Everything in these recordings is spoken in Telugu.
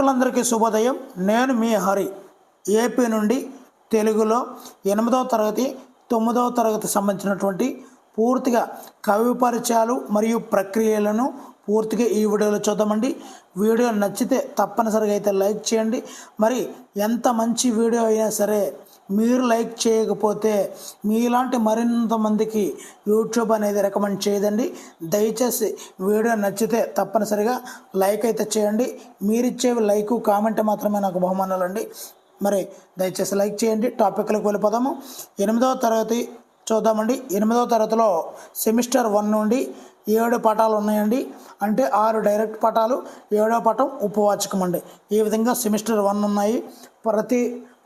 మిత్రులందరికీ శుభోదయం. నేను మీ హరి. ఏపీ నుండి తెలుగులో 8వ తరగతి 9వ తరగతి సంబంధించినటువంటి పూర్తిగా కవి పరిచయాలు మరియు ప్రక్రియలను పూర్తిగా ఈ వీడియోలో చూద్దామండి. వీడియో నచ్చితే తప్పనిసరిగా అయితే లైక్ చేయండి. మరి ఎంత మంచి వీడియో అయినా సరే మీరు లైక్ చేయకపోతే మీలాంటి మరింత మందికి యూట్యూబ్ అనేది రికమెండ్ చేయదండి. దయచేసి వీడియో నచ్చితే తప్పనిసరిగా లైక్ అయితే చేయండి. మీరిచ్చేవి లైక్ కామెంట్ మాత్రమే నాకు బహుమానాలు అండి. మరి దయచేసి లైక్ చేయండి. టాపిక్లకు వెళ్ళిపోదాము. 8వ తరగతి చూద్దామండి. 8వ తరగతిలో సెమిస్టర్ 1 నుండి 7 పాఠాలు ఉన్నాయండి. అంటే 6 డైరెక్ట్ పాఠాలు, 7వ పాఠం ఉపవాచకం అండి. ఈ విధంగా సెమిస్టర్ 1 ఉన్నాయి. ప్రతి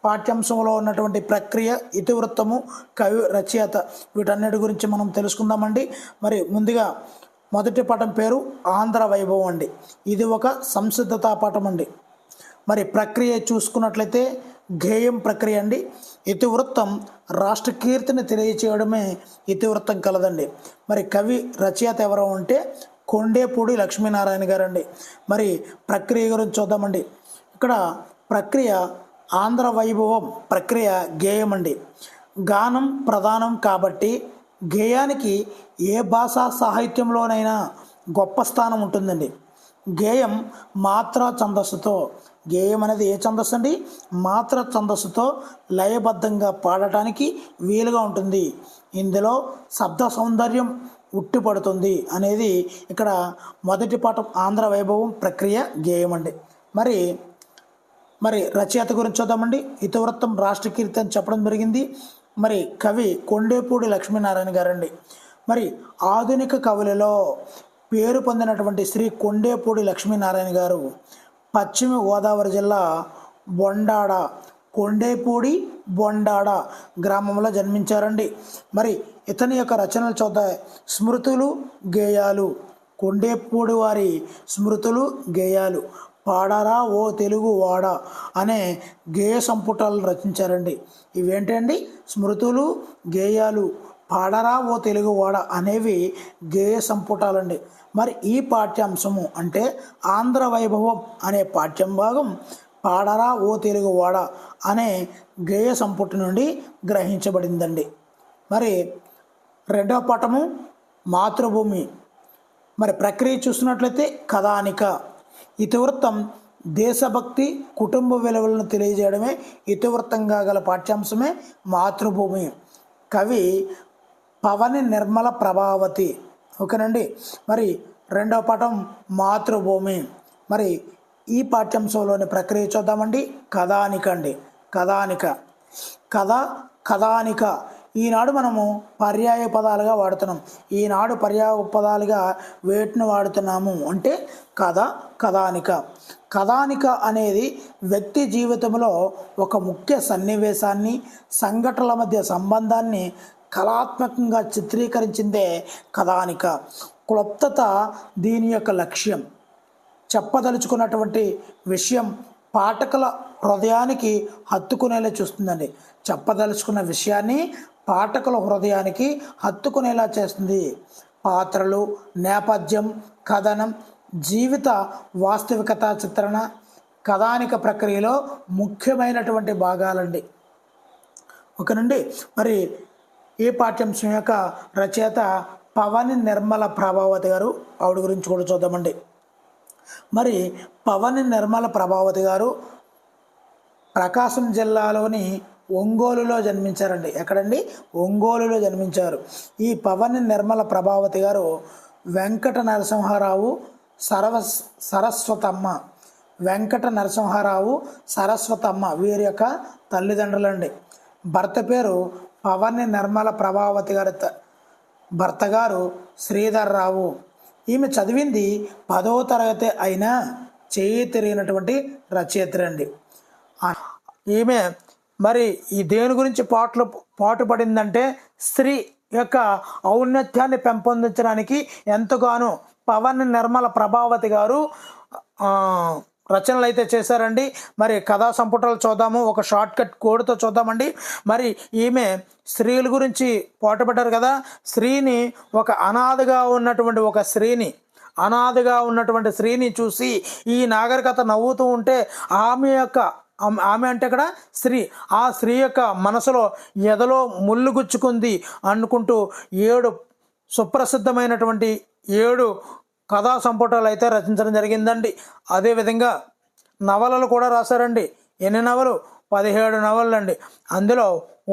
పాఠ్యాంశంలో ఉన్నటువంటి ప్రక్రియ, ఇతివృత్తము, కవి, రచయిత వీటన్నిటి గురించి మనం తెలుసుకుందామండి. మరి ముందుగా మొదటి పాఠం పేరు ఆంధ్ర వైభవం అండి. ఇది ఒక సంసిద్ధతా పాఠం అండి. మరి ప్రక్రియ చూసుకున్నట్లయితే గేయం ప్రక్రియ అండి. ఇతివృత్తం రాష్ట్ర కీర్తిని తెలియచేయడమే ఇతివృత్తం కలదండి. మరి కవి రచయిత ఎవరు అంటే కొండేపూడి లక్ష్మీనారాయణ గారండి. మరి ప్రక్రియ గురించి చూద్దామండి. ఇక్కడ ప్రక్రియ ఆంధ్ర వైభవం ప్రక్రియ గేయం అండి. గానం ప్రధానం కాబట్టి గేయానికి ఏ భాషా సాహిత్యంలోనైనా గొప్ప స్థానం ఉంటుందండి. గేయం మాత్ర ఛందస్సుతో, గేయం అనేది ఏ ఛందస్సు అండి? మాత్ర ఛందస్సుతో లయబద్ధంగా పాడటానికి వీలుగా ఉంటుంది. ఇందులో శబ్ద సౌందర్యం ఉట్టిపడుతుంది అనేది ఇక్కడ మొదటి పాఠం ఆంధ్ర వైభవం ప్రక్రియ గేయం అండి. మరి రచయిత గురించి చూద్దామండి. ఇతివృత్తం రాష్ట్ర కీర్తి అని చెప్పడం జరిగింది. మరి కవి కొండేపూడి లక్ష్మీనారాయణ గారండి. మరి ఆధునిక కవులలో పేరు పొందినటువంటి శ్రీ కొండేపూడి లక్ష్మీనారాయణ గారు పశ్చిమ గోదావరి జిల్లా బొండాడ, కొండేపూడి బొండాడ గ్రామంలో జన్మించారండి. మరి ఇతని యొక్క రచనలు చూద్దాం. స్మృతులు, గేయాలు, కొండేపూడి వారి స్మృతులు, గేయాలు, పాడరా ఓ తెలుగు వాడ అనే గేయ సంపుటాలను రచించారండి. ఇవేంటండి? స్మృతులు, గేయాలు, పాడరా ఓ తెలుగు వాడ అనేవి గేయ సంపుటాలండి. మరి ఈ పాఠ్యాంశము అంటే ఆంధ్ర వైభవం అనే పాఠ్యం భాగం పాడరా ఓ తెలుగు వాడ అనే గేయ సంపుటి నుండి గ్రహించబడిందండి. మరి రెండవ పాఠము మాతృభూమి. మరి ప్రక్రియ చూసినట్లయితే కథానిక. ఇతివృత్తం దేశభక్తి, కుటుంబ విలువలను తెలియజేయడమే ఇతివృత్తంగా గల పాఠ్యాంశమే మాతృభూమి. కవి పవని నిర్మల ప్రభావతి. ఓకేనండి. మరి రెండవ పాఠం మాతృభూమి. మరి ఈ పాఠ్యాంశంలోని ప్రక్రియ చూద్దామండి. కథానిక అండి. కథానిక ఈనాడు మనము పర్యాయ పదాలుగా వాడుతున్నాం. ఈనాడు పర్యాయ పదాలుగా వేటిని వాడుతున్నాము అంటే కథానిక అనేది వ్యక్తి జీవితంలో ఒక ముఖ్య సన్నివేశాన్ని, సంఘటనల మధ్య సంబంధాన్ని కళాత్మకంగా చిత్రీకరించిందే కథానిక. క్లుప్తత దీని యొక్క లక్ష్యం. చెప్పదలుచుకున్నటువంటి విషయం పాఠకుల హృదయానికి హత్తుకునేలా చూస్తుందండి. చెప్పదలుచుకున్న విషయాన్ని పాఠకుల హృదయానికి హత్తుకునేలా చేస్తుంది. పాత్రలు, నేపథ్యం, కథనం, జీవిత వాస్తవికత చిత్రణ కథానిక ప్రక్రియలో ముఖ్యమైనటువంటి భాగాలండి. ఓకేనండి. మరి ఈ పాఠ్యాంశం యొక్క రచయిత పవని నిర్మల ప్రభావతి గారు. ఆవిడ గురించి కూడా చూద్దామండి. మరి పవని నిర్మల ప్రభావతి గారు ప్రకాశం జిల్లాలోని ఒంగోలులో జన్మించారండి. ఎక్కడండి? ఒంగోలులో జన్మించారు. ఈ పవని నిర్మల ప్రభావతి గారు వెంకట నరసింహారావు సరస్వతమ్మ వీరి యొక్క తల్లిదండ్రులండి. భర్త పేరు పవని నిర్మల ప్రభావతి గారి భర్త గారు శ్రీధర్ రావు. ఈమె చదివింది 10వ తరగతి అయినా చేయి తిరిగినటువంటి రచయిత్రండి. ఈమె మరి ఈ దేని గురించి పాటుపడిందంటే స్త్రీ యొక్క ఔన్నత్యాన్ని పెంపొందించడానికి ఎంతగానో పవన్ నిర్మల ప్రభావతి గారు రచనలు అయితే చేశారండి. మరి కథా సంపుటాలు చూద్దాము. ఒక షార్ట్ కట్ కోడ్తో చూద్దామండి. మరి ఈమె స్త్రీల గురించి పాటుపడ్డారు కదా. స్త్రీని ఒక అనాథగా ఉన్నటువంటి ఒక స్త్రీని అనాథగా ఉన్నటువంటి స్త్రీని చూసి ఈ నాగరికత నవ్వుతూ ఉంటే ఆమె అంటే ఇక్కడ స్త్రీ, ఆ స్త్రీ యొక్క మనసులో ఎదలో ముళ్ళు గుచ్చుకుంది అనుకుంటూ 7 సుప్రసిద్ధమైనటువంటి 7 కథా సంపుటాలు అయితే రచించడం జరిగిందండి. అదేవిధంగా నవలలు కూడా రాశారండి. ఎన్ని నవలు? 17 నవలలు అండి. అందులో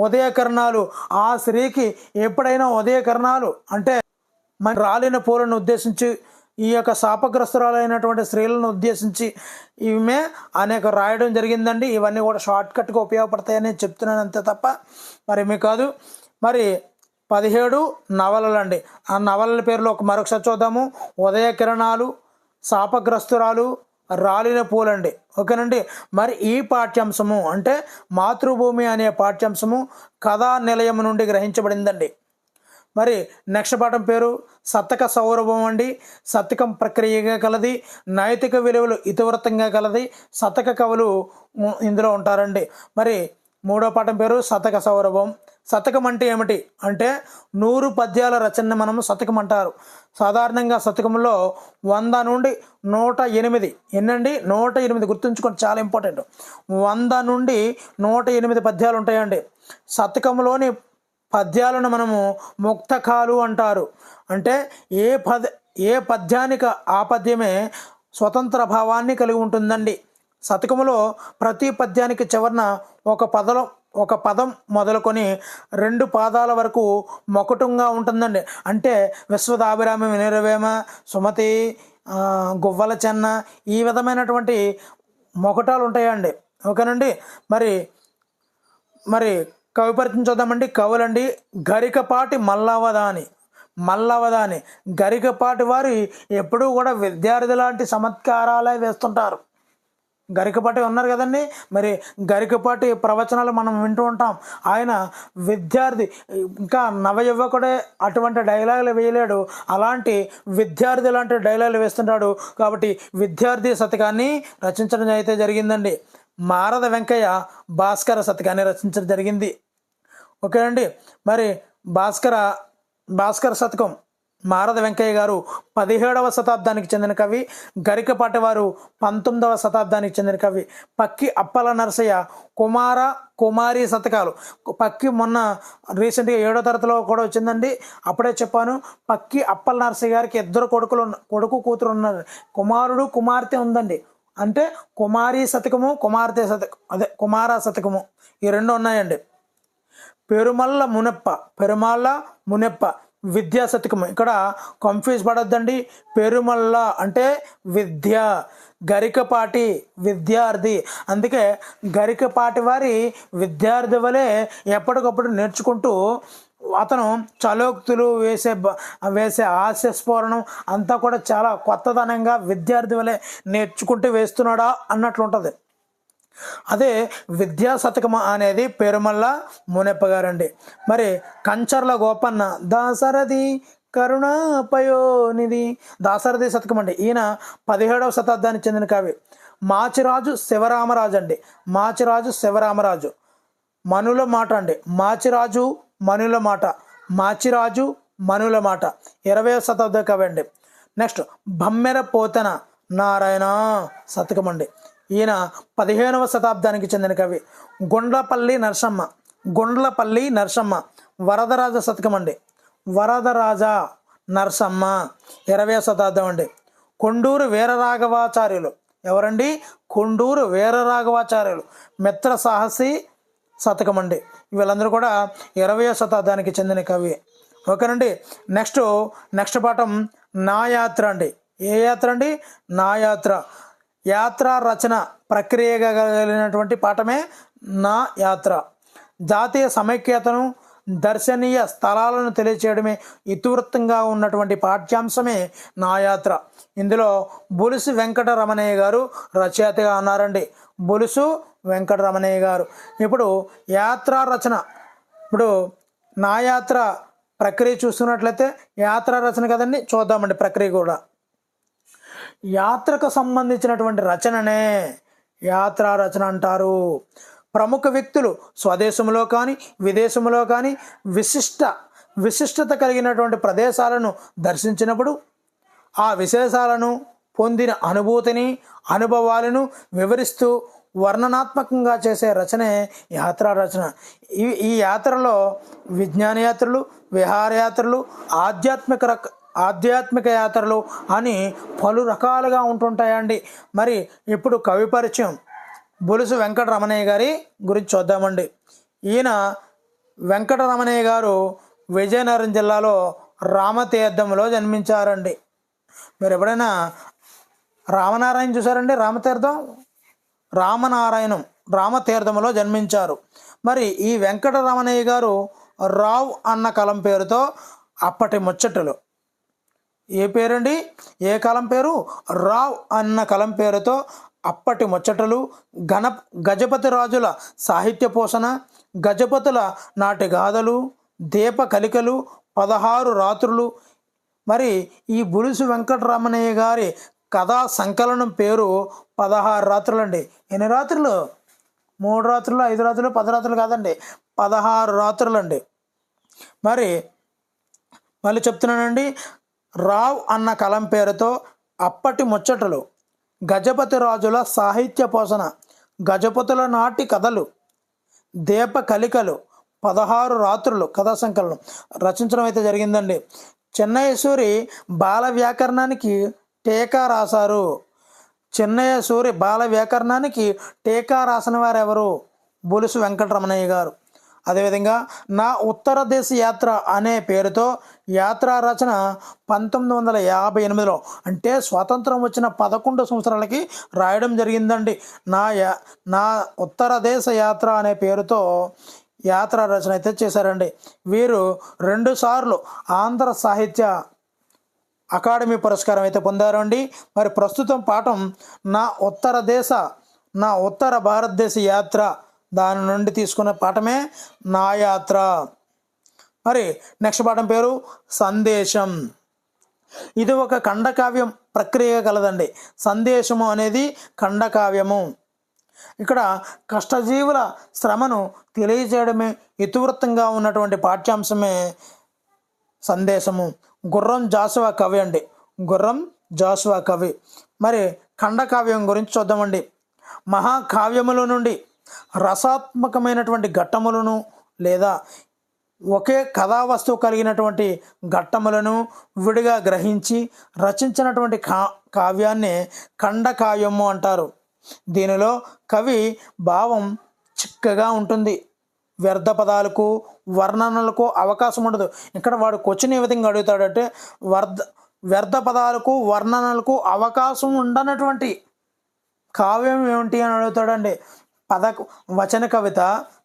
ఉదయకిరణాలు, ఆ స్త్రీకి ఎప్పుడైనా ఉదయకిరణాలు అంటే మన రాలిన పూలను ఉద్దేశించి, ఈ యొక్క శాపగ్రస్తురాలైనటువంటి స్త్రీలను ఉద్దేశించి ఈమె అనేక రాయడం జరిగిందండి. ఇవన్నీ కూడా షార్ట్కట్గా ఉపయోగపడతాయని చెప్తున్నాను అంతే తప్ప మరేమీ కాదు. మరి 17 నవలలు అండి. ఆ నవలల పేర్లు మరొకసారి చూద్దాము. ఉదయకిరణాలు, శాపగ్రస్తురాలు, రాలిన పూలండి. ఓకేనండి. మరి ఈ పాఠ్యాంశము అంటే మాతృభూమి అనే పాఠ్యాంశము కథా నిలయం నుండి గ్రహించబడిందండి. మరి నెక్స్ట్ పాఠం పేరు శతక సౌరభం అండి. శతకం ప్రక్రియగా కలది, నైతిక విలువలు ఇతివృత్తంగా కలది, శతక కవులు ఇందులో ఉంటారండి. మరి మూడో పాఠం పేరు శతక సౌరభం. శతకం అంటే ఏమిటి అంటే 100 పద్యాల రచనని మనము శతకం అంటారు. సాధారణంగా శతకంలో 100 నుండి 108 ఎన్నండి 108 గుర్తుంచుకోండి, చాలా ఇంపార్టెంట్. 100 నుండి 108 పద్యాలు ఉంటాయండి. శతకంలోని పద్యాలను మనము ముక్తకాలు అంటారు. అంటే ఏ పద్యానికి ఆ పద్యమే స్వతంత్ర భావాన్ని కలిగి ఉంటుందండి. శతకములో ప్రతి పద్యానికి చివరన ఒక పదం మొదలుకొని 2 పాదాల వరకు మొకటంగా ఉంటుందండి. అంటే విశ్వదాభిరామ వినిరవేమ సుమతి గువ్వల చెన్న ఈ విధమైనటువంటి మొకటాలు ఉంటాయండి. ఓకేనండి. మరి కవి పరిచయం చూద్దామండి. కవులండి గరికపాటి మల్లవదాని గరికపాటి వారి ఎప్పుడూ కూడా విద్యార్థి లాంటి చమత్కారాలే వేస్తుంటారు. గరికపాటి ఉన్నారు కదండి, మరి గరికపాటి ప్రవచనాలు మనం వింటూ ఉంటాం. ఆయన విద్యార్థి, ఇంకా నవయువకుడే అటువంటి డైలాగులు వేయలేడు, అలాంటి విద్యార్థి లాంటి డైలాగులు వేస్తుంటాడు. కాబట్టి విద్యార్థి శతకాన్ని రచించడం అయితే జరిగిందండి. మారద వెంకయ్య భాస్కర శతకాన్ని రచించడం జరిగింది. ఓకేనండి. మరి భాస్కర శతకం మారద వెంకయ్య గారు 17వ శతాబ్దానికి చెందిన కవి. గరికపాటి వారు 19వ శతాబ్దానికి చెందిన కవి. పక్కి అప్పల నరసయ్య కుమారి శతకాలు. పక్కి మొన్న రీసెంట్గా 7వ తరగతిలో కూడా వచ్చిందండి, అప్పుడే చెప్పాను. పక్కి అప్పల నరసయ్య గారికి 2 కొడుకు కూతురు ఉన్నారు. కుమారుడు కుమార్తె ఉందండి. అంటే కుమారి శతకము, కుమార శతకము ఈ 2 ఉన్నాయండి. పెరుమల్ల మునెప్ప విద్యా శతకము. ఇక్కడ కన్ఫ్యూజ్ పడొద్దండి. పెరుమల్ల అంటే విద్య, గరికపాటి విద్యార్థి. అందుకే గరికపాటి వారి విద్యార్థి వలె ఎప్పటికప్పుడు నేర్చుకుంటూ అతను చలోక్తులు వేసే హాస్యస్ఫోరణం అంతా కూడా చాలా కొత్తదనంగా విద్యార్థి వలె నేర్చుకుంటూ వేస్తున్నాడా అన్నట్లుంటుంది. అదే విద్యా శతకం అనేది పెరుమల్ల మునెప్ప గారండి. మరి కంచర్ల గోపన్న దాశరథి కరుణాపయోనిధి దాశరథి శతకం అండి. ఈయన 17వ శతాబ్దానికి చెందిన కవి. మాచిరాజు శివరామరాజు మనుల మాట అండి. మాచిరాజు మనుల మాట 20వ శతాబ్ద కవి అండి. నెక్స్ట్ బమ్మెర పోతన నారాయణ శతకం అండి. ఈయన 15వ శతాబ్దానికి చెందిన కవి. గుండ్లపల్లి నరసమ్మ వరదరాజ శతకం అండి. వరదరాజ నరసమ్మ 20వ శతాబ్దం అండి. కొండూరు వీరరాఘవాచార్యులు ఎవరండి? కొండూరు వీరరాఘవాచార్యులు మిత్ర సాహసి శతకం అండి. వీళ్ళందరూ కూడా 20వ శతాబ్దానికి చెందిన కవి. ఓకేనండి. నెక్స్ట్ పాఠం నా యాత్ర అండి. ఏ యాత్ర అండి? నా యాత్ర. యాత్రా రచన ప్రక్రియగా కలిగినటువంటి పాఠమే నా యాత్ర. జాతీయ సమైక్యతను, దర్శనీయ స్థలాలను తెలియచేయడమే ఇతివృత్తంగా ఉన్నటువంటి పాఠ్యాంశమే నా యాత్ర. ఇందులో బులుసు వెంకటరమణయ్య గారు రచయితగా ఉన్నారండి. బులుసు వెంకటరమణయ్య గారు. ఇప్పుడు యాత్రా రచన, ఇప్పుడు నా యాత్ర ప్రక్రియ చూస్తున్నట్లయితే యాత్రా రచన కదండి, చూద్దామండి ప్రక్రియ కూడా. యాత్రకు సంబంధించినటువంటి రచననే యాత్రా రచన అంటారు. ప్రముఖ వ్యక్తులు స్వదేశంలో కానీ విదేశంలో కానీ విశిష్టత కలిగినటువంటి ప్రదేశాలను దర్శించినప్పుడు ఆ విశేషాలను పొందిన అనుభూతిని అనుభవాలను వివరిస్తూ వర్ణనాత్మకంగా చేసే రచనే యాత్రా రచన. ఈ యాత్రలో విజ్ఞాన యాత్రలు, విహారయాత్రలు, ఆధ్యాత్మిక యాత్రలు అని పలు రకాలుగా ఉంటుంటాయండి. మరి ఇప్పుడు కవి పరిచయం బొలుసు వెంకటరమణయ్య గారి గురించి చూద్దామండి. ఈయన వెంకటరమణయ్య గారు విజయనగరం జిల్లాలో రామతీర్థంలో జన్మించారండి. మీరు ఎప్పుడైనా రామనారాయణ చూసారండి? రామతీర్థంలో జన్మించారు. మరి ఈ వెంకటరమణయ్య గారు రావ్ అన్న కలం పేరుతో అప్పటి ముచ్చటలు, ఏ పేరండి? ఏ కలం పేరు? రావ్ అన్న కలం పేరుతో అప్పటి ముచ్చటలు, గజపతి రాజుల సాహిత్య పోషణ, గజపతుల నాటి గాథలు, దీప కలికలు, 16 రాత్రులు. మరి ఈ బొలుసు వెంకటరమణయ్య గారి కథా సంకలనం పేరు 16 రాత్రులండి. ఎన్ని రాత్రులు? 3 రాత్రులు, 5 రాత్రులు, 10 రాత్రులు కాదండి, 16 రాత్రులండి. మరి మళ్ళీ చెప్తున్నానండి, రావ్ అన్న కలం పేరుతో అప్పటి ముచ్చటలు, గజపతి రాజుల సాహిత్య పోషణ, గజపతుల నాటి కథలు, దీప కలికలు, 16 రాత్రులు కథా సంకలనం రచించడం అయితే జరిగిందండి. చెన్నైసూరి బాల వ్యాకరణానికి టీకా రాశారు. చెన్నైసూరి బాల వ్యాకరణానికి టీకా రాసిన వారు ఎవరు? బొలుసు వెంకటరమణయ్య గారు. అదేవిధంగా నా ఉత్తర దేశ యాత్ర అనే పేరుతో యాత్రా రచన 1958లో, అంటే స్వాతంత్రం వచ్చిన 11 సంవత్సరాలకి రాయడం జరిగిందండి. నా ఉత్తర దేశ యాత్ర అనే పేరుతో యాత్రా రచన అయితే చేశారండి. వీరు 2 సార్లు ఆంధ్ర సాహిత్య అకాడమీ పురస్కారం అయితే పొందారండి. మరి ప్రస్తుతం పాఠం నా ఉత్తర భారతదేశ యాత్ర, దాని నుండి తీసుకున్న పాఠమే నా యాత్ర. మరి నెక్స్ట్ పాఠం పేరు సందేశం. ఇది ఒక ఖండకావ్యం ప్రక్రియ కలదండి. సందేశము అనేది ఖండకావ్యము. ఇక్కడ కష్టజీవుల శ్రమను తెలియజేయడమే ఇతివృత్తంగా ఉన్నటువంటి పాఠ్యాంశమే సందేశము. గుర్రం జాషువా కవి అండి, గుర్రం జాషువా కవి. మరి ఖండకావ్యం గురించి చూద్దామండి. మహాకావ్యముల నుండి రసాత్మకమైనటువంటి ఘట్టములను లేదా ఒకే కథా వస్తువు కలిగినటువంటి ఘట్టములను విడిగా గ్రహించి రచించినటువంటి కావ్యాన్ని ఖండకావ్యము అంటారు. దీనిలో కవి భావం చిక్కగా ఉంటుంది. వ్యర్థ పదాలకు, వర్ణనలకు అవకాశం ఉండదు. ఇక్కడ వాడు క్వశ్చన్ ఏ విధంగా అడుగుతాడంటే, వ్యర్థ పదాలకు, వర్ణనలకు అవకాశం ఉండనటువంటి కావ్యం ఏమిటి అని అడుగుతాడండి. వచన కవిత,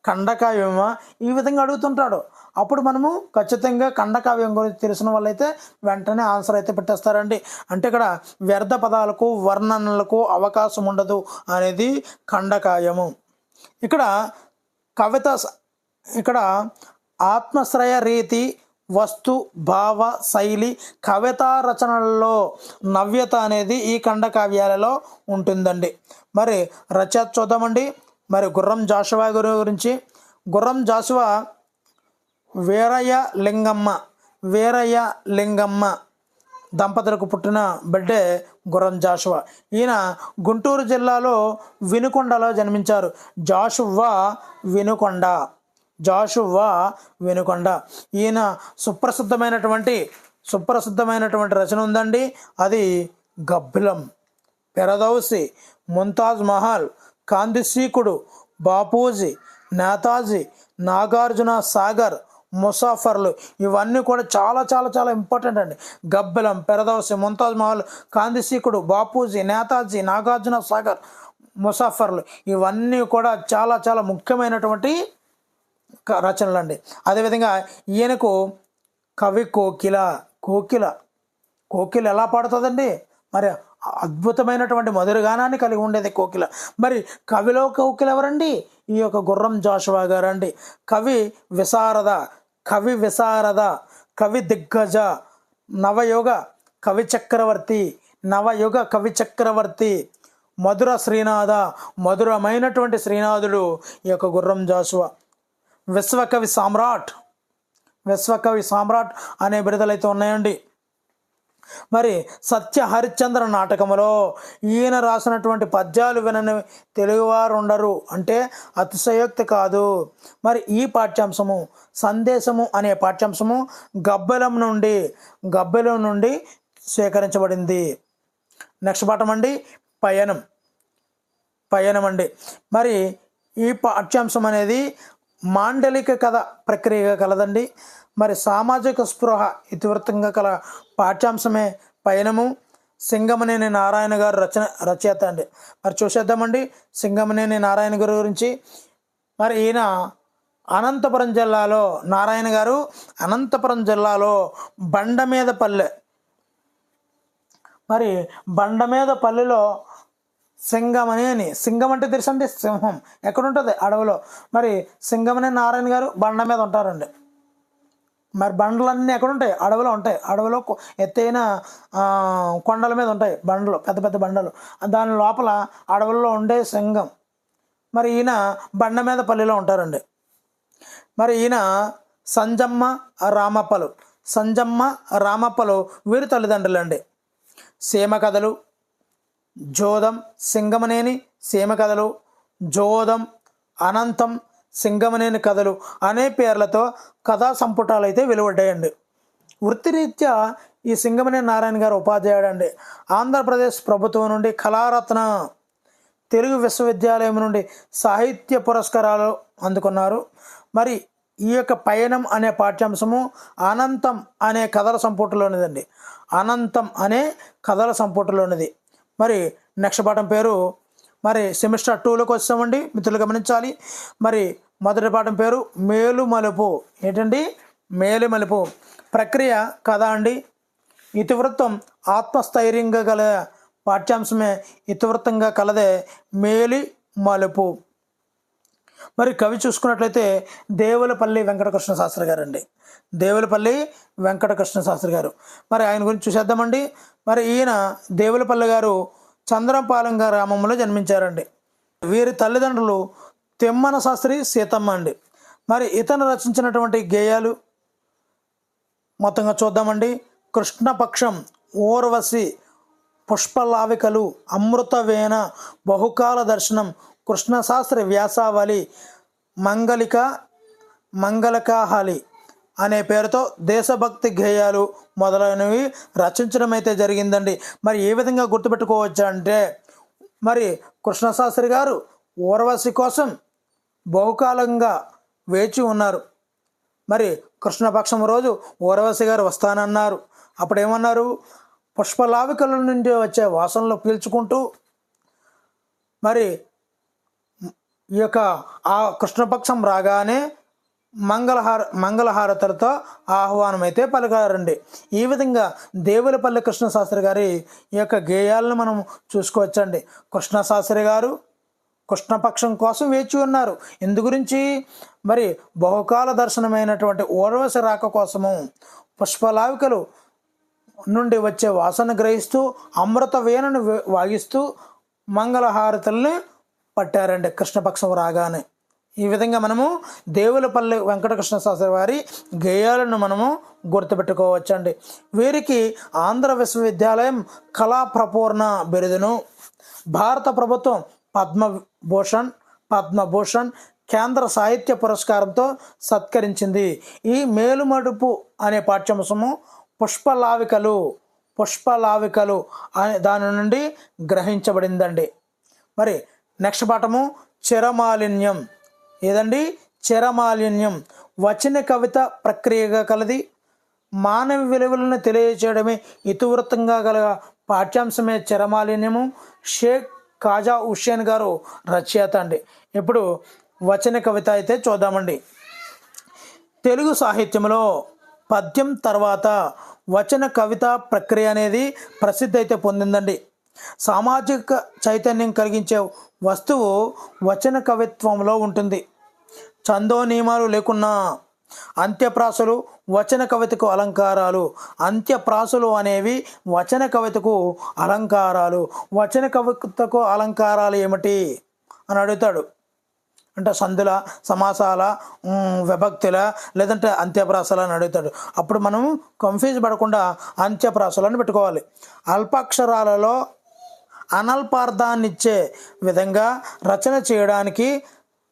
ఖండకావ్యమా, ఈ విధంగా అడుగుతుంటాడు. అప్పుడు మనము ఖచ్చితంగా ఖండకావ్యం గురించి తెలిసిన వాళ్ళైతే వెంటనే ఆన్సర్ అయితే పెట్టేస్తారండి. అంటే ఇక్కడ వ్యర్థ పదాలకు, వర్ణనలకు అవకాశం ఉండదు అనేది ఖండకావ్యము. ఇక్కడ ఆత్మశ్రయ రీతి, వస్తు భావ శైలి, కవితా రచనలలో నవ్యత అనేది ఈ ఖండకావ్యాలలో ఉంటుందండి. మరి రచయిత చూద్దామండి. మరి గుర్రం జాషువా గురించి. గుర్రం జాషువా వీరయ్య లింగమ్మ దంపతులకు పుట్టిన బిడ్డే గుర్రం జాషువా. ఈయన గుంటూరు జిల్లాలో వినుకొండలో జన్మించారు. జాషువా వినుకొండ. ఈయన సుప్రసిద్ధమైనటువంటి రచన ఉందండి. అది గబ్బిలం, పెరదౌసి, ముంతాజ్ మహల్, కాందిశీకుడు, బాపూజీ, నేతాజీ, నాగార్జున సాగర్, ముసాఫర్లు, ఇవన్నీ కూడా చాలా చాలా చాలా ఇంపార్టెంట్ అండి. గబ్బిలం, పెరదౌసి, ముంతాజ్ మహల్, కాందిశీకుడు, బాపూజీ, నేతాజీ, నాగార్జున సాగర్, ముసాఫర్లు, ఇవన్నీ కూడా చాలా చాలా ముఖ్యమైనటువంటి రచనలు అండి. అదేవిధంగా ఈయనకు కవి కోకిల ఎలా పాడుతుందండి? మరి అద్భుతమైనటువంటి మధురగానాన్ని కలిగి ఉండేది కోకిల. మరి కవిలో కోకిల ఎవరండి? ఈ యొక్క గుర్రం జాషువా గారండి. కవి విశారద, కవి దిగ్గజ, నవయుగ కవి చక్రవర్తి, మధురమైనటువంటి శ్రీనాథుడు ఈ యొక్క గుర్రం జాషువా. విశ్వకవి సామ్రాట్ అనే బిరుదులైతే ఉన్నాయండి. మరి సత్య హరిశ్చంద్ర నాటకములో ఈయన రాసినటువంటి పద్యాలు వినని తెలుగువారు ఉండరు అంటే అతిశయోక్తి కాదు. మరి ఈ పాఠ్యాంశము సందేశము అనే పాఠ్యాంశము గబ్బెలం నుండి సేకరించబడింది. నెక్స్ట్ పాఠం అండి పయనం అండి. మరి ఈ పాఠ్యాంశం అనేది మాండలిక కథ ప్రక్రియగా కలదండి. మరి సామాజిక స్పృహ ఇతివృత్తంగా కల పాఠ్యాంశమే పయనము. సింగమనేని నారాయణ గారు రచయిత అండి. మరి చూసేద్దామండి సింగమనేని నారాయణ గారి గురించి. మరి ఈయన అనంతపురం జిల్లాలో నారాయణ గారు అనంతపురం జిల్లాలో బండమీదపల్లె మరి బండమీదపల్లెలో సింగం అంటే తెలుసండి సింహం ఎక్కడుంటుంది అడవిలో. మరి సింగమనేని నారాయణ గారు బండ మీద ఉంటారండి. మరి బండలన్నీ ఎక్కడ ఉంటాయి? అడవిలో ఉంటాయి. అడవిలో ఎత్తైన కొండల మీద ఉంటాయి బండలు, పెద్ద పెద్ద బండలు. దాని లోపల అడవుల్లో ఉండే సింగం. మరి ఈయన బండ మీద పల్లిలో ఉంటారండి. మరి ఈయన సంజమ్మ రామప్పలు వీరి తల్లిదండ్రులు అండి. సీమ కథలు, జోదం, సింగమనేని సీమ కథలు, జోదం, అనంతం, సింగమనేని కథలు అనే పేర్లతో కథా సంపుటాలు అయితే వెలువడ్డాయండి. వృత్తిరీత్యా ఈ సింగమనేని నారాయణ గారు ఉపాధ్యాయుడు అండి. ఆంధ్రప్రదేశ్ ప్రభుత్వం నుండి కళారత్న, తెలుగు విశ్వవిద్యాలయం నుండి సాహిత్య పురస్కారాలు అందుకున్నారు. మరి ఈ యొక్క పయనం అనే పాఠ్యాంశము అనంతం అనే కథల సంపుటిలోనిదండి. అనంతం అనే కథల సంపుటిలోనిది. మరి నెక్స్ట్ పాఠం పేరు మరి సెమిస్టర్ 2లోకి వచ్చామండి మిత్రులు గమనించాలి. మరి మొదటి పాఠం పేరు మేలుమలుపు. ఏంటండి? మేలుమలుపు. ప్రక్రియ కథ అండి. ఇతివృత్తం ఆత్మస్థైర్యంగా గల పాఠ్యాంశమే ఇతివృత్తంగా కలదే మేలిమలుపు. మరి కవి చూసుకున్నట్లయితే దేవులపల్లి వెంకటకృష్ణ శాస్త్రి గారు అండి. దేవులపల్లి వెంకటకృష్ణ శాస్త్రి గారు. మరి ఆయన గురించి చూసేద్దామండి. మరి ఈయన దేవులపల్లి గారు చంద్రపాలెం గ్రామంలో జన్మించారండి. వీరి తల్లిదండ్రులు తెమ్మన శాస్త్రి, సీతమ్మ అండి. మరి ఇతను రచించినటువంటి గేయాలు మొత్తంగా చూద్దామండి. కృష్ణపక్షం, ఊర్వశి, పుష్పలావికలు, అమృతవేణ, బహుకాల దర్శనం, కృష్ణశాస్త్రి వ్యాసావళి, మంగళకాహాలి అనే పేరుతో దేశభక్తి గేయాలు మొదలైనవి రచించడం అయితే జరిగిందండి. మరి ఏ విధంగా గుర్తుపెట్టుకోవచ్చు అంటే మరి కృష్ణశాస్త్రి గారు ఊర్వశి కోసం బహుకాలంగా వేచి ఉన్నారు. మరి కృష్ణపక్షం రోజు ఊర్వశి గారు వస్తానన్నారు. అప్పుడు ఏమన్నారు? పుష్పలావికల నుండి వచ్చే వాసనలు పీల్చుకుంటూ మరి ఈ యొక్క ఆ కృష్ణపక్షం రాగానే మంగళహారతలతో ఆహ్వానం అయితే పలికారండి. ఈ విధంగా దేవులపల్లి కృష్ణశాస్త్రి గారి ఈ యొక్క గేయాలను మనం చూసుకోవచ్చండి. కృష్ణశాస్త్రి గారు కృష్ణపక్షం కోసం వేచి ఉన్నారు. ఎందు గురించి? మరి బహుకాల దర్శనమైనటువంటి ఊర్వశి రాక కోసము పుష్పలావికలు నుండి వచ్చే వాసన గ్రహిస్తూ అమృత వీణను వాగిస్తూ మంగళహారతుల్ని పట్టారండి కృష్ణపక్షం రాగానే. ఈ విధంగా మనము దేవులపల్లి వెంకటకృష్ణ శాస్త్రి వారి గేయాలను మనము గుర్తుపెట్టుకోవచ్చండి. వీరికి ఆంధ్ర విశ్వవిద్యాలయం కళా ప్రపూర్ణ బిరుదును, భారత ప్రభుత్వం పద్మభూషణ్ కేంద్ర సాహిత్య పురస్కారంతో సత్కరించింది. ఈ మేలుమడుపు అనే పాఠ్యాంశము పుష్పలావికలు అనే దాని నుండి గ్రహించబడిందండి. మరి నెక్స్ట్ పాఠము చిరమాలిన్యం. ఏదండి? చిరమాలిన్యం. వచన కవిత ప్రక్రియగా కలది. మానవ విలువలను తెలియజేయడమే ఇతివృత్తంగా గల పాఠ్యాంశమే చిరమాలిన్యము. షేక్ ఖాజా హుస్సేన్ గారు రచయిత అండి. ఇప్పుడు వచన కవిత అయితే చూద్దామండి. తెలుగు సాహిత్యంలో పద్యం తర్వాత వచన కవిత ప్రక్రియ అనేది ప్రసిద్ధి అయితే పొందిందండి. సామాజిక చైతన్యం కలిగించే వస్తువు వచన కవిత్వంలో ఉంటుంది. ఛందో నియమాలు లేకున్నా అంత్యప్రాసలు వచన కవితకు అలంకారాలు. అంత్యప్రాసలు అనేవి వచన కవితకు అలంకారాలు. వచన కవితకు అలంకారాలు ఏమిటి అని అడుగుతాడు. అంటే సందుల, సమాసాల, విభక్తుల, లేదంటే అంత్యప్రాసాలు అని అడుగుతాడు. అప్పుడు మనం కన్ఫ్యూజ్ పడకుండా అంత్యప్రాసాలను పెట్టుకోవాలి. అల్పాక్షరాలలో అనల్పార్థాన్ని ఇచ్చే విధంగా రచన చేయడానికి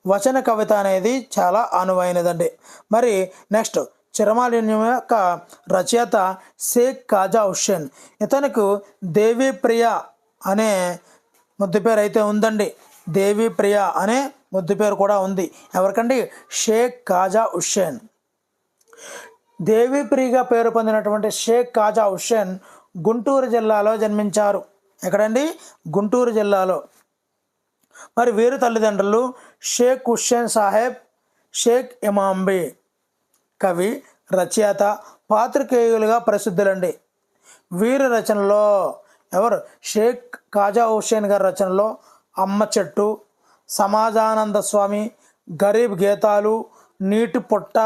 వచన కవిత అనేది చాలా అనువైనదండి. మరి నెక్స్ట్ చిరమాలిన్యం యొక్క రచయిత షేక్ ఖాజా హుస్సేన్. ఇతనికి దేవి ప్రియ అనే ముద్దు పేరు అయితే ఉందండి. దేవి ప్రియ అనే ముద్దు పేరు కూడా ఉంది. ఎవరికండి? షేక్ ఖాజా హుస్సేన్. దేవి ప్రియగా పేరు పొందినటువంటి షేక్ ఖాజా హుస్సేన్ గుంటూరు జిల్లాలో జన్మించారు. ఎక్కడండి? గుంటూరు జిల్లాలో. మరి వీరి తల్లిదండ్రులు షేక్ హుస్సేన్ సాహెబ్, షేక్ ఇమాంబి. కవి, రచయిత, పాత్రికేయులుగా ప్రసిద్ధులండి. వీరి రచనలో ఎవరు? షేక్ ఖాజా హుస్సేన్ గారి రచనలో అమ్మ చెట్టు, సమాజానంద స్వామి, గరీబ్ గీతాలు, నీటి పొట్ట,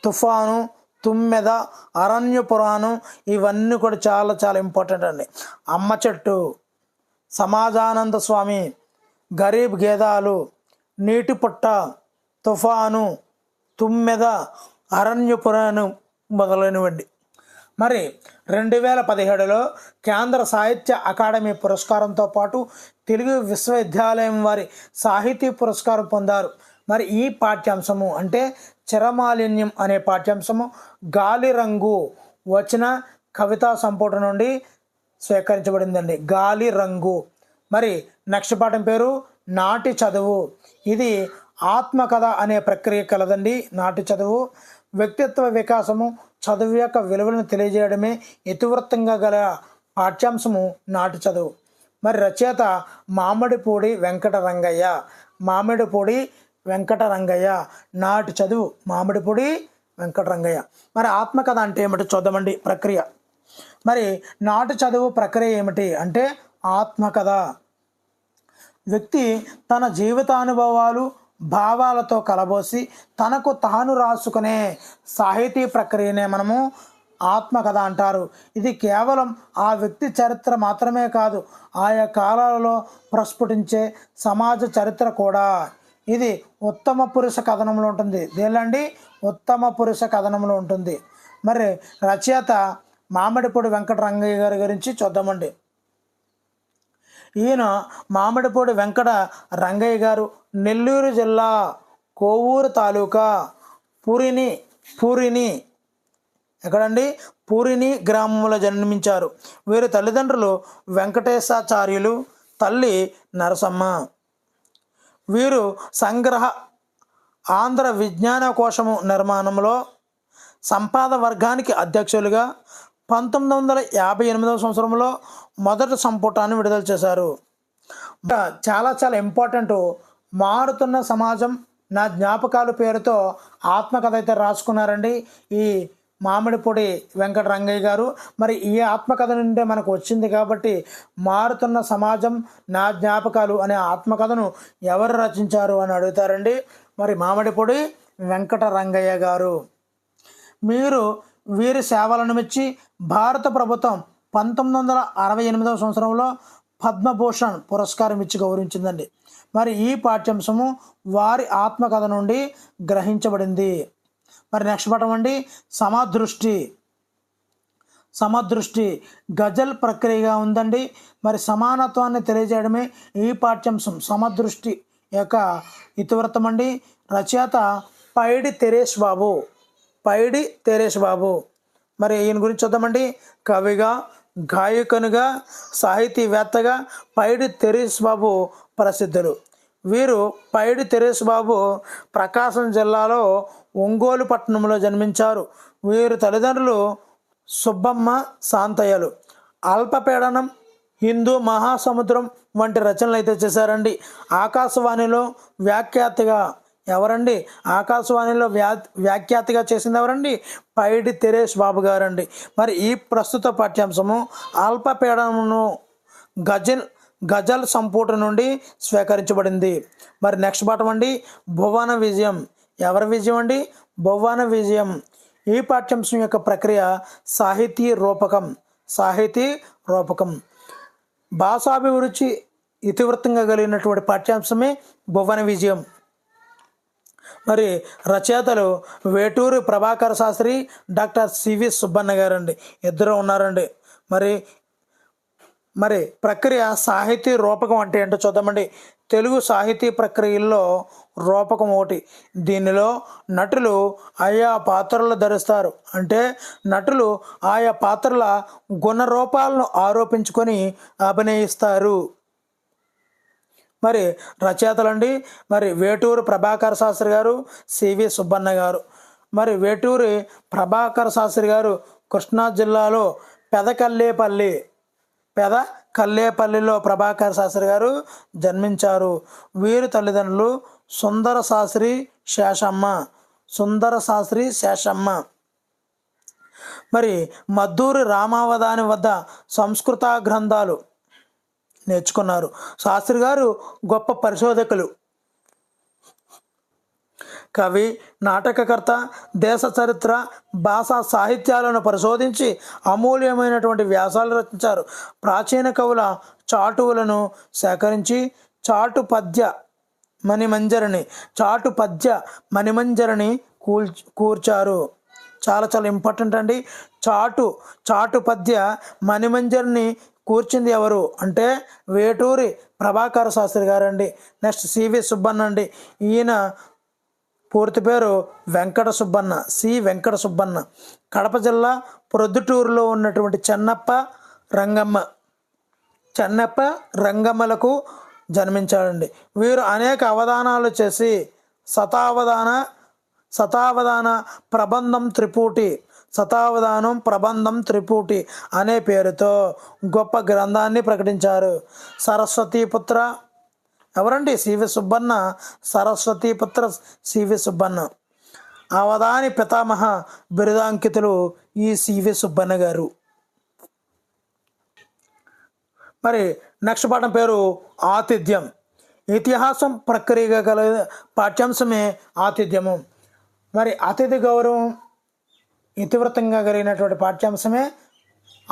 తుఫాను, తుమ్మెద, అరణ్య పురాణం ఇవన్నీ కూడా చాలా చాలా ఇంపార్టెంట్ అండి. అమ్మ చెట్టు, సమాజానంద స్వామి, గరీబ్ గేదాలు, నీటి పుట్ట, తుఫాను, తుమ్మెద, అరణ్య పురాణం మొదలైనవండి. మరి 2017లో కేంద్ర సాహిత్య అకాడమీ పురస్కారంతో పాటు తెలుగు విశ్వవిద్యాలయం వారి సాహితీ పురస్కారం పొందారు. మరి ఈ పాఠ్యాంశము అంటే చిరమాలిన్యం అనే పాఠ్యాంశము గాలి రంగు వచన కవితా సంపుటి నుండి స్వీకరించబడిందండి. గాలి రంగు. మరి నెక్స్ట్ పాఠం పేరు నాటి చదువు. ఇది ఆత్మకథ అనే ప్రక్రియ కలదండి. నాటి చదువు వ్యక్తిత్వ వికాసము, చదువు యొక్క విలువలను తెలియజేయడమే ఇతివృత్తంగా గల పాఠ్యాంశము నాటి చదువు. మరి రచయిత మామిడిపూడి వెంకటరంగయ్య. మామిడిపూడి వెంకటరంగయ్య. నాటి చదువు మామిడిపూడి వెంకటరంగయ్య. మరి ఆత్మకథ అంటే ఏమిటి చూద్దామండి ప్రక్రియ. మరి నాటి చదువు ప్రక్రియ ఏమిటి అంటే ఆత్మకథ వ్యక్తి తన జీవితానుభవాలు, భావాలతో కలబోసి తనకు తాను రాసుకునే సాహితీ ప్రక్రియనే మనము ఆత్మకథ అంటారు. ఇది కేవలం ఆ వ్యక్తి చరిత్ర మాత్రమే కాదు, ఆయా కాలాలలో ప్రస్ఫుటించే సమాజ చరిత్ర కూడా. ఇది ఉత్తమ పురుష కథనంలో ఉంటుంది. దేనిలాంటి? ఉత్తమ పురుష కథనంలో ఉంటుంది. మరి రచయిత మామిడిపూడి వెంకటరంగయ్య గారి గురించి చూద్దామండి. ఈయన మామిడిపూడి వెంకట రంగయ్య గారు నెల్లూరు జిల్లా కోవూరు తాలూకా పూరిని ఎక్కడండి? పూరిని గ్రామంలో జన్మించారు. వీరి తల్లిదండ్రులు వెంకటేశాచార్యులు, తల్లి నరసమ్మ. వీరు సంగ్రహ ఆంధ్ర విజ్ఞాన కోశము నిర్మాణంలో సంపాద వర్గానికి అధ్యక్షులుగా 1958 సంవత్సరంలో మొదటి సంపుటాన్ని విడుదల చేశారు. చాలా చాలా ఇంపార్టెంట్. మారుతున్న సమాజం నా జ్ఞాపకాలు పేరుతో ఆత్మకథ అయితే రాసుకున్నారండి ఈ మామిడిపూడి వెంకట రంగయ్య గారు. మరి ఈ ఆత్మకథ నుండే మనకు వచ్చింది కాబట్టి మారుతున్న సమాజం నా జ్ఞాపకాలు అనే ఆత్మకథను ఎవరు రచించారు అని అడుగుతారండి. మరి మామిడిపూడి వెంకట రంగయ్య గారు. వీరి సేవలను మెచ్చి భారత ప్రభుత్వం 1968 సంవత్సరంలో పద్మభూషణ్ పురస్కారం ఇచ్చి గౌరవించిందండి. మరి ఈ పాఠ్యాంశము వారి ఆత్మకథ నుండి గ్రహించబడింది. మరి నెక్స్ట్ పాఠం అండి సమదృష్టి గజల్ ప్రక్రియగా ఉందండి. మరి సమానత్వాన్ని తెలియజేయడమే ఈ పాఠ్యాంశం. సమదృష్టి యొక్క ఇతివృత్తం అండి. రచయిత పైడి తెరేష్ బాబు. మరి ఈయన గురించి చూద్దామండి. కవిగా, గాయకునిగా, సాహితీవేత్తగా పైడి తెరేష్ బాబు ప్రసిద్ధులు. వీరు పైడి తెరేష్ బాబు ప్రకాశం జిల్లాలో ఒంగోలు పట్టణంలో జన్మించారు. వీరి తల్లిదండ్రులు సుబ్బమ్మ, శాంతయ్యలు. అల్పపీడనం, హిందూ మహాసముద్రం వంటి రచనలు అయితే చేశారండి. ఆకాశవాణిలో వ్యాఖ్యాతగా ఎవరండి? ఆకాశవాణిలో వ్యాఖ్యాతగా చేసింది ఎవరండి? పైడి తెరేష్ బాబు గారండి. మరి ఈ ప్రస్తుత పాఠ్యాంశము అల్పపీడనమును గజల్ సంపుటి నుండి స్వీకరించబడింది. మరి నెక్స్ట్ పాఠం అండి భువన విజయం. ఎవరి విజయం అండి? భువన విజయం. ఈ పాఠ్యాంశం యొక్క ప్రక్రియ సాహితీ రూపకం. భాషాభివృద్ధి ఇతివృత్తంగా కలిగినటువంటి పాఠ్యాంశమే భువన విజయం. మరి రచయితలు వేటూరి ప్రభాకర శాస్త్రి, డాక్టర్ సివి సుబ్బన్న గారండి, ఇద్దరు ఉన్నారండి. మరి మరి ప్రక్రియ సాహితీ రూపకం అంటే ఏంటో చూద్దామండి. తెలుగు సాహితీ ప్రక్రియల్లో రూపకం ఒకటి. దీనిలో నటులు ఆయా పాత్రలు ధరిస్తారు. అంటే నటులు ఆయా పాత్రల గుణరూపాలను ఆరోపించుకొని అభినయిస్తారు. మరి రచయితలండి, మరి వేటూరి ప్రభాకర శాస్త్రి గారు, సివి సుబ్బన్న గారు. మరి వేటూరి ప్రభాకర శాస్త్రి గారు కృష్ణా జిల్లాలో పెదకల్లేపల్లిలో ప్రభాకర శాస్త్రి గారు జన్మించారు. వీరి తల్లిదండ్రులు సుందర శాస్త్రి శేషమ్మ. మరి మద్దూరి రామావధాని వద్ద సంస్కృత గ్రంథాలు నేర్చుకున్నారు. శాస్త్రి గారు గొప్ప పరిశోధకులు, కవి, నాటకకర్త, దేశ చరిత్ర, భాషా సాహిత్యాలను పరిశోధించి అమూల్యమైనటువంటి వ్యాసాలు రచించారు. ప్రాచీన కవుల చాటువులను సేకరించి చాటు పద్య మణిమంజరిని కూర్చారు. చాలా చాలా ఇంపార్టెంట్ అండి. చాటు పద్య మణిమంజరిని కూర్చింది ఎవరు అంటే వేటూరి ప్రభాకర శాస్త్రి గారండి. నెక్స్ట్ సివి సుబ్బన్న అండి. ఈయన పూర్తి పేరు వెంకట సుబ్బన్న. కడప జిల్లా ప్రొద్దుటూరులో ఉన్నటువంటి చెన్నప్ప రంగమ్మలకు జన్మించాడండి. వీరు అనేక అవధానాలు చేసి శతావధానం ప్రబంధం త్రిపూటి అనే పేరుతో గొప్ప గ్రంథాన్ని ప్రకటించారు. సరస్వతీపుత్ర ఎవరండి? సివి సుబ్బన్న. సరస్వతీపుత్ర సివి సుబ్బన్న. అవధాని పితామహ బిరుదాంకితులు ఈ సివి సుబ్బన్న గారు. మరి నెక్స్ట్ పాఠం పేరు ఆతిథ్యం. ఇతిహాసం ప్రక్రియగా గల పాఠ్యాంశమే ఆతిథ్యము. మరి అతిథి గౌరవం ఇతివృత్తంగా కలిగినటువంటి పాఠ్యాంశమే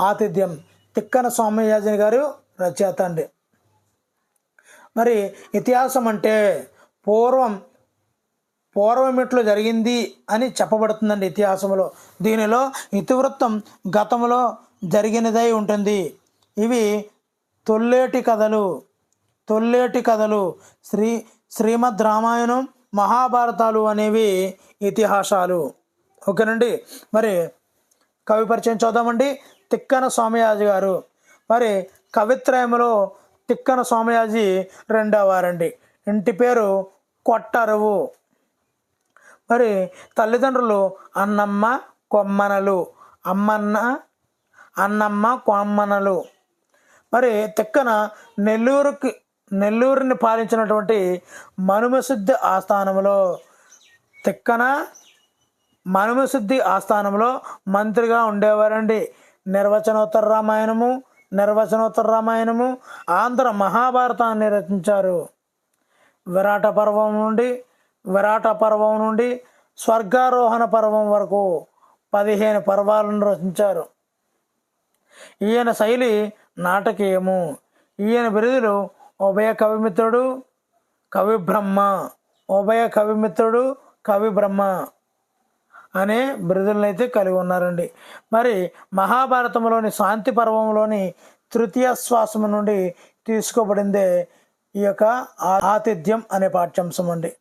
ఆతిథ్యం. తిక్కన సోమయాజి గారు రచయిత అండి. మరి ఇతిహాసం అంటే పూర్వం ఎట్లు జరిగింది అని చెప్పబడుతుందండి ఇతిహాసంలో. దీనిలో ఇతివృత్తం గతంలో జరిగినదై ఉంటుంది. ఇవి తొల్లేటి కథలు శ్రీమద్ రామాయణం, మహాభారతాలు అనేవి ఇతిహాసాలు. ఓకేనండి. మరి కవి పరిచయం చూద్దామండి. తిక్కన సోమయాజి గారు. మరి కవిత్రయంలో తిక్కన సోమయాజి రెండవ వారండి. ఇంటి పేరు కొట్టరువు. మరి తల్లిదండ్రులు అన్నమ్మ కొమ్మనలు. మరి తిక్కన నెల్లూరుని పాలించినటువంటి మనుమసిద్ధి ఆస్థానంలో మంత్రిగా ఉండేవారండి. నిర్వచనోత్తర రామాయణము, ఆంధ్ర మహాభారతాన్ని రచించారు. విరాట పర్వం నుండి స్వర్గారోహణ పర్వం వరకు 15 పర్వాలను రచించారు. ఈయన శైలి నాటకీయము. ఈయన బిరుదులు ఉభయ కవిమిత్రుడు, కవిబ్రహ్మ అనే బిరుదులను అయితే కలిగి ఉన్నారండి. మరి మహాభారతంలోని శాంతి పర్వంలోని తృతీయ శ్వాసము నుండి తీసుకోబడిందే ఈ యొక్క ఆతిథ్యం అనే పాఠ్యాంశం అండి.